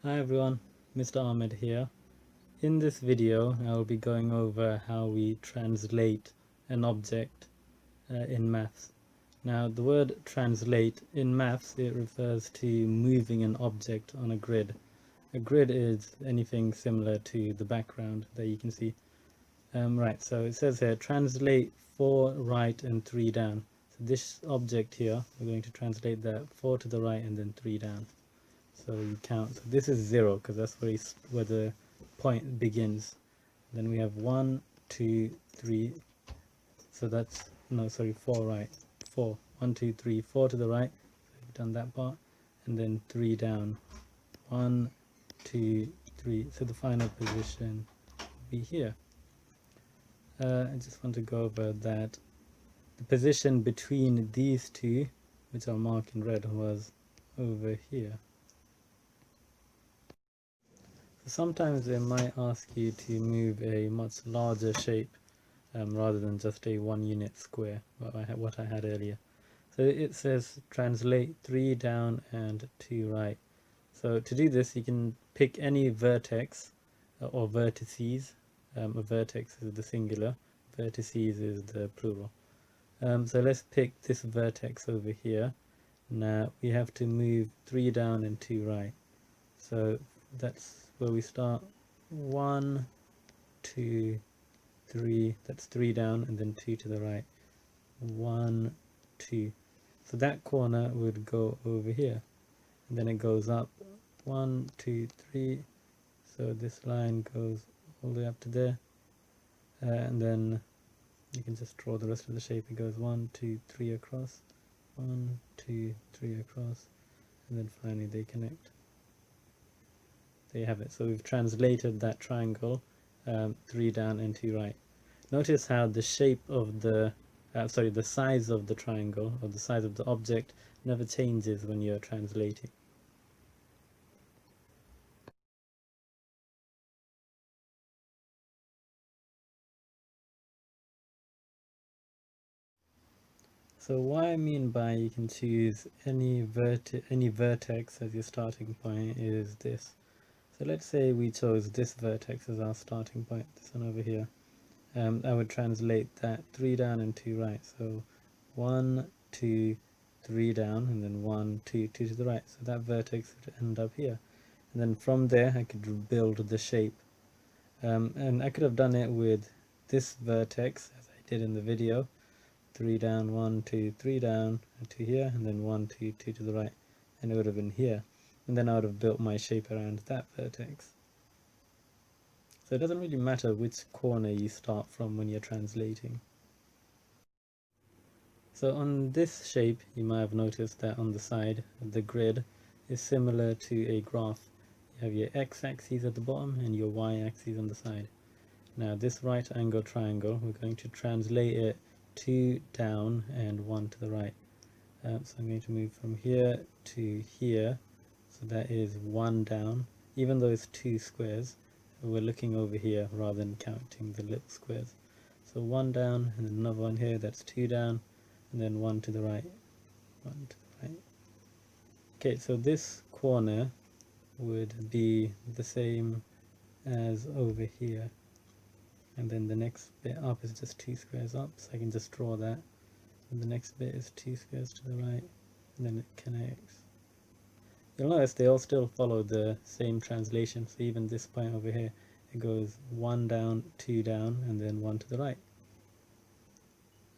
Hi everyone, Mr. Ahmed here. In this video, I will be going over how we translate an object in maths. Now, the word translate in maths, it refers to moving an object on a grid. A grid is anything similar to the background that you can see. Right, so it says here, translate 4 right and 3 down. So this object here, we're going to translate that 4 to the right and then 3 down. So you count. So this is 0 because that's where the point begins. Then we have 1, 2, 3. So that's, no, sorry, 4 right. 4. 1, 2, 3, 4 to the right. So we've done that part. And then 3 down. 1, 2, 3. So the final position will be here. I just want to go over that. The position between these two, which are marked in red, was over here. Sometimes they might ask you to move a much larger shape rather than just a 1 unit square, what I had earlier. So it says translate 3 down and 2 right. So to do this, you can pick any vertex or vertices. A vertex is the singular, vertices is the plural. So let's pick this vertex over here. Now we have to move 3 down and 2 right. So that's where we start. 1, 2, 3. That's 3 down and then 2 to the right. 1, 2. So that corner would go over here, and then it goes up. 1, 2, 3. So this line goes all the way up to there, and then you can just draw the rest of the shape. It goes 1, 2, 3 across. 1, 2, 3 across, and then finally they connect. There you have it. So we've translated that triangle 3 down and 2 right. Notice how the shape of the size of the triangle, or the size of the object, never changes when you're translating. So what I mean by you can choose any vertex as your starting point is this. So let's say we chose this vertex as our starting point, this one over here. I would translate that 3 down and 2 right. So 1, 2, 3 down, and then 1, 2, 2 to the right. So that vertex would end up here. And then from there I could build the shape. And I could have done it with this vertex as I did in the video. 3 down, 1, 2, 3 down, and 2 here, and then 1, 2, 2 to the right. And it would have been here. And then I would have built my shape around that vertex. So it doesn't really matter which corner you start from when you're translating. So on this shape, you might have noticed that on the side, the grid is similar to a graph. You have your x-axis at the bottom and your y-axis on the side. Now this right angle triangle, we're going to translate it 2 down and 1 to the right. So I'm going to move from here to here. So that is 1 down. Even though it's 2 squares, we're looking over here rather than counting the little squares. So 1 down, and then another one here, that's 2 down, and then 1 to the right. 1 to the right. Okay, so this corner would be the same as over here. And then the next bit up is just 2 squares up, so I can just draw that. And the next bit is 2 squares to the right, and then it connects. You'll notice they all still follow the same translation, so even this point over here, it goes 1 down, 2 down, and then 1 to the right.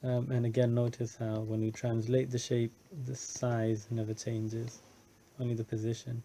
And again, notice how when we translate the shape, the size never changes, only the position.